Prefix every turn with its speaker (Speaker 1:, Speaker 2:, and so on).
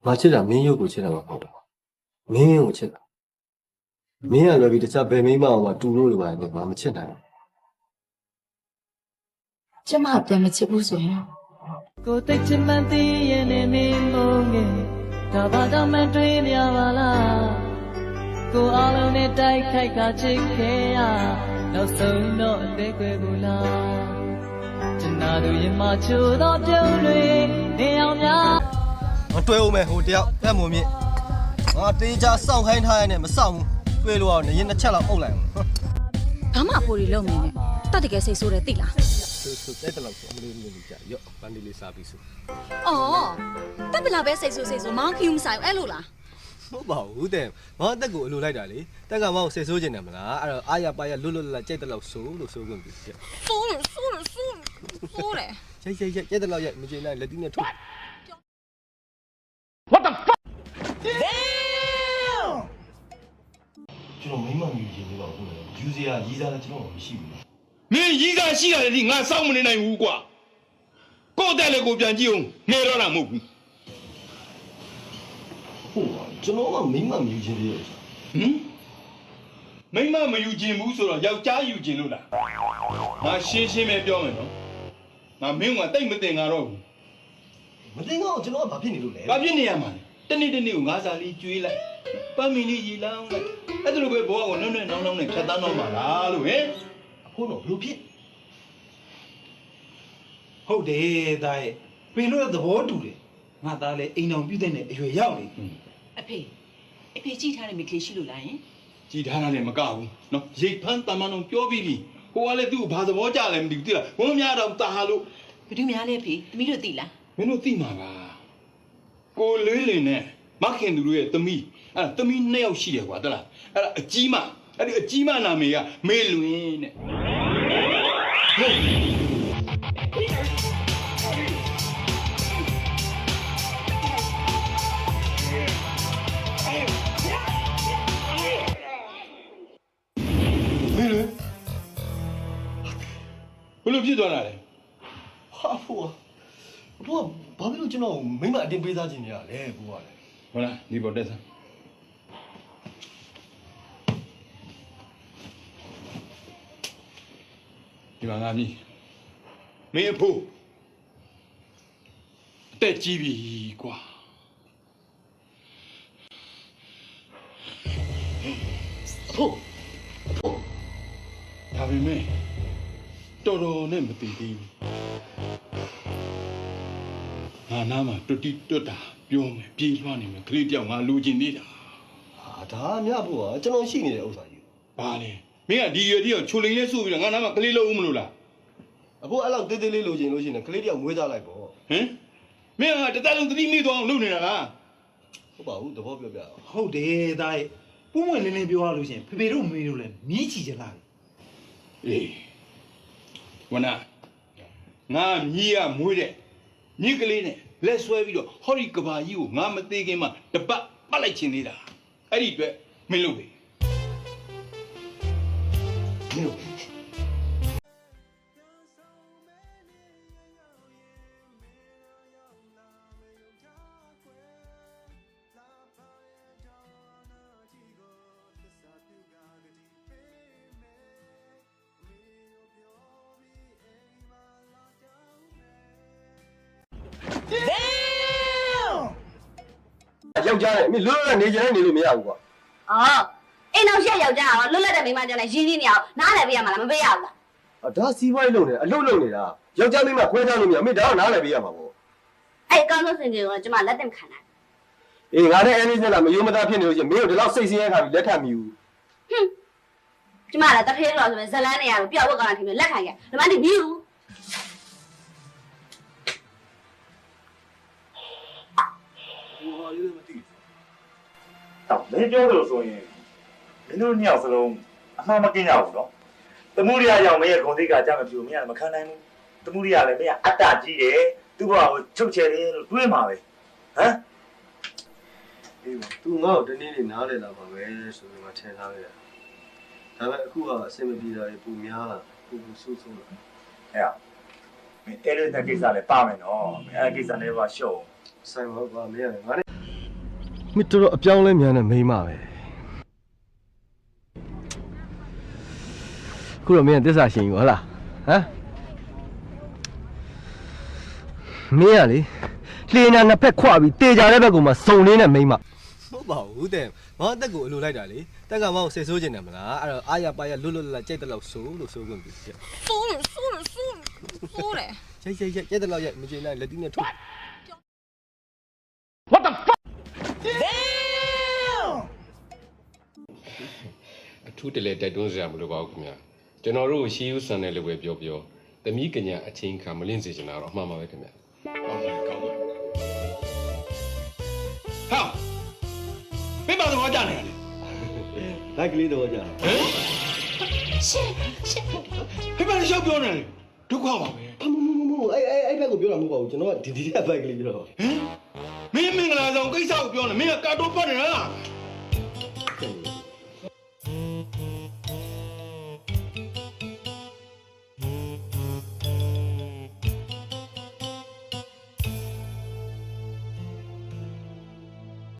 Speaker 1: ငါချစ်တာမင်းရုပ်ကိုချစ်တာမဟုတ်ဘူးမင်းကိုချစ်တာမင်းကလွယ်ပြီးတခြားဘယ်မိမအောင်မှတူလို့လိုပါနဲ့ငါမချစ်နိုင်ဘူး
Speaker 2: ကျမပြန်မချစ်ဘူးဆိုရင်
Speaker 3: ကိုတိတ်ချင်မှန်သေးရဲ့နေနေမုန်းငယ်ဒါဘာတော့မတွေ့မြပါလားကိုအားလုံးနဲ့တိုက်ခိုက်ကချစ်ခဲ့ရနောက်ဆုံးတော့အသေးကွယ်ဘူးလားကျနာသူရင်မချိုးတော့ပြုံးတွေနေအောင်များ
Speaker 1: မတွေ့ဦးမယ်ဟိုတယောက်တက်မွန်မြင့်ငါတေးချစောင့်ခိုင်းထားရတဲ့မစောင့်ဘူးတွေ့လို့အောင်နေရင်တစ်ချက်လောက်အုပ်လိုက်အောင်
Speaker 2: ဘာမှအဖိုးတွေလုံနေနဲ့တတ်တကယ်စိတ်ဆိုးတယ်သိလား
Speaker 1: ဆိုတဲ့တော့ဆိုအမလေးလေးကြာရော့ပန်းဒီလေးစားပြီးဆို
Speaker 2: အော်တက်ပလာပဲစိတ်ဆိုးမောင်းခီးမဆိုင်အဲ့လိုလား
Speaker 1: ဟုတ်ပါဘူးတဲ့ငါတက်ကိုအလိုလိုက်တာလေတက်ကမောင်စိတ်ဆိုးကျင်တယ်မလားအဲ့တော့အားရပါရလွတ်လာကြိတ်တဲ့လောက်ဆိုလို့ဆိုခွင့်ပြုတယ်
Speaker 2: ဆိုးတယ်
Speaker 1: ရိုက်တဲ့လောက်ရိုက်မကျင်လိုက်လက်တီးနဲ့ထုတ်
Speaker 4: What the fuck
Speaker 1: ကျွန်တော်မိမမြူရင်လို့တော့ယူစရာရီးစားလည်းကျွန်တော်မရှိဘူး
Speaker 4: မင်းရီးသားရှိရတယ်ဒီငါစောင့်မနေနိုင်ဘူးကွာကိုယ့်တက်လေကိုပြန်ကြည့်အောင်ငဲတော့တာမဟုတ်ဘူး
Speaker 1: ဟုတ်ပါကျွန်တော်ကမိမမြူရင်လေး
Speaker 4: ဟင်မိမမယူခြင်းဘူးဆိုတော့ယောက်ျားယူခြင်းလို့လားငါရှင်းရှင်းပဲပြောမယ်နော်ငါမင်းကတိတ်မတင်တော့ဘူး
Speaker 1: မသိတော့ကျွန်တော်ကဘာဖြစ်နေလို့လဲ
Speaker 4: ဘာဖြစ်နေရမှာလဲတနေ့ကိုငါးစာလေးကျွေးလိုက်ပတ်မီလေးရီလောင်းလိုက်အဲ့ဒါလိုပဲဘောကနွန်းနောင်းနဲ့ဖြတ်တန်းတော့မှာလားလို့ဟင်
Speaker 1: အဖိုးတော့လူဖြစ်
Speaker 5: ဟုတ်တယ်သားရဲ့ပင်လို့သဘောတူတယ်ငါသားလည်းအိမ်အောင်ပြုတ်တဲ့အရွယ်ရောက်နေ
Speaker 6: အဖေကြည့်ထားတဲ့မိကလေးရှိလို့လားယင်
Speaker 4: ကြည်ထားတာလည်းမကဘူးနော်ရိတ်ဖန်းတမန်တော်ပြောပြီးပြီဟိုကလည်းသူ့ကိုဘာသဘောကြလဲမသိဘူးသိလားဘုံများတော့တာဟာလို့
Speaker 6: ဘယ်သူများလဲဖေသမီးတို့သိလား
Speaker 4: မင်းတို့သိမှာပါကိုလေးလင်နဲ့မခင်သူတို့ရဲ့သမီးအဲ့သမီး2ယောက်ရှိတယ်ကွာတလားအဲ့ဒါအကြီးမအဲ့ဒီအကြီးမနာမည်ကမေလွင်တဲ့ဘယ်လိုဖြစ်သွားတာလဲ
Speaker 1: ဟာဖိုးဘာဖြစ်လို့ကျွန်တော်မိမအတင်းပေးစားခြင်းနေရလဲဘိုးကလည်း
Speaker 4: ဟုတ်လားဒီပေါ်တက်စမ်းဒီမှာငါမြည်မင်းအဖိုးအသက်ကြီးပြီကွာ
Speaker 1: အဖိုး
Speaker 4: ဒါပေမဲ့တော်တော်နဲ့မတည်သေးဘူးငါနားမှာတွတ်တီတွတ်တာပြောမယ်ပြေးလွှားနေမယ်ကလေးတယောက်ငါလူကျင်နေတာ
Speaker 1: ဟာဒါမြဖို့ကကျွန်တော်ရှိနေတဲ့ဥစ္စာကြီး
Speaker 4: ဘာလဲမင်းကဒီရွယ်တယောက်ချိုလိန်လေးစုပြီးတော့ငါနားမှာကလေးလုံးဦးမလို့လား
Speaker 1: အဖိုးအဲ့လောက်တေးသေးလေးလိုချင်လို့ရှိရင်ကလေးတယောက်မွေးစားလိုက်ပေါ့
Speaker 4: ဟင်မင်းကတသက်လုံးသတိမိသွားအောင်လုပ်နေတာလား
Speaker 1: ဟုတ်ပါဘူးသဘောပြောပြအောင်
Speaker 5: ဟုတ်တယ်သားရဲ့ပုံမွင့်လင်းလင်းပြောရလို့ရှိရင်ဖေဖေတို့မေတို့လည်းမြည်ချီကြလား
Speaker 4: အေးဝနာငါမြည်ရမွေးတဲ့မြည်ကလေးနဲ့လက်ဆွဲပြီးတော့ဟောဒီကဘာကြီးကိုငါမသေးခင်မှာတပတ်ပတ်လိုက်ချင်သေးတာအဲ့ဒီအတွက်မင်းလုပ်ပဲ
Speaker 1: မင်းတို့ ယောက်ျားနဲ့မင်းလွတ်လပ်နေကြနေလို့မရဘူးကွာ
Speaker 7: အော်အိမ်အောင်ရှက်ယောက်ျားကလွတ်လပ်တဲ့မိန်းမကျန်တဲ့ရင်းနှီးနေအောင်နားလည်ပေးရမှာလားမပေးရဘူးလား
Speaker 1: ဒါစီးပွားရေးလုပ်နေအလုပ်လုပ်နေတာယောက်ျားမိန်းမခွဲခြားလို့မရမင်းဒါကနားလည်ပေးရမှာပေါ့
Speaker 7: အဲ့အကောင်းဆုံးစင်ကြီးကကျွန်မလက်တင်ခံတာ
Speaker 1: အေးငါနဲ့အဲလေးစက်လာမယိုးမသားဖြစ်နေလို့ရှိရင်မင်းတို့ဒီလောက်စိတ်ဆင်းရဲခါပြီးလက်ထပ်မိဘူး
Speaker 7: ကျွန်မလည်းတထေးတော်ဆိုရင်ဇလန်းနေရကိုပျောက်ဝတ်ကောင်းတာထင်ပြီးလက်ခံခဲ့ဒီမှဒီမီးဘူး
Speaker 1: ဟိုဟာလေးလည်းမသိဘူး
Speaker 8: တော့မင်းပြောလို့ဆိုရင်မင်းတို့ညောက်စလုံးအမှန်မကင်းကြဘူးနော်။သမုဒိယရောက်မင်းရဲ့ဂုဏ်သိက္ခာကြမပြူမင်းကမခံနိုင်ဘူး။သမုဒိယလည်းမင်းကအတ္တကြီးတယ်။သူ့ဘဝကိုချုပ်ချယ်တယ်လို့တွေးမှာပဲ။ဟမ်
Speaker 1: အေးသူငါ့ကိုတနေ့နေ့နားလည်လာမှာပဲဆိုပြီးမှထင်ထားခဲ့တာဒါပေမဲ့အခုကအဆင်မပြေတာတွေပူများလာပူဆူဆူလာ
Speaker 8: ။ဟဲ့။မင်းအဲ့ဒီကိစ္စလည်းပါမယ်နော်။မင်းအဲ့ဒီကိစ္စလည်းပါရှုံး
Speaker 1: ဆိုင်ပါကွာမင်းကငါနဲ့ မင်းတော်တော်အပြောင်းလဲမြန်တဲ့မိန်းမပဲခုတော့မင်းသစ္စာရှင်ယူဟုတ်လားဟမ်မင်းကလေလှေနာနှစ်ဖက်ခွပြီးတေချာတဲ့ဘက်ကမှစုံနေတဲ့မိန်းမဟုတ်ပါဘူးတဲ့ငါအသက်ကိုအလိုလိုက်တာလေတက်ကမောင်ဆယ်ဆိုးကျင်တယ်မလားအဲ့တော့အားရပါရလွတ်လွတ်လပ်လပ်ကြိတ်တဲ့လောက်ဆိုးလို့ဆိုခွင့်ပြုတယ်
Speaker 2: ဆိုးတယ်
Speaker 1: ရိုက်တဲ့လောက်ရိုက်မကျင်နိုင်လက်တီးနဲ့ထုတ်
Speaker 9: အထူးတလဲတိုက်တွန်းစရာမလိုပါဘူးခင်ဗျာကျွန်တော်တို့ရှေးဦးဆန်တယ်လို့ပဲပြောသမီးကညာအချင်းခါမလင့်စေချင်တာတော့အမှန်ပါပဲခင်ဗျာကောင်းပါဟာဘယ်မှာတော့ကြားနေရလဲ
Speaker 1: လိုက်ကလေးတော့ကြာ
Speaker 4: ဘယ်မှာရှောက်ပြောနေလဲဒုက္ခပါပဲ
Speaker 1: မအဲ့ဘက်ကိုပြောတာမဟုတ်ပါဘူးကျွန်တော်ကဒီကဘက်ကလေးပြောတော့
Speaker 4: မင်းမင်္ဂလာဆောင်ကိစ္စကိုပြောနေမင်းကကာတိုးပတ်နေလား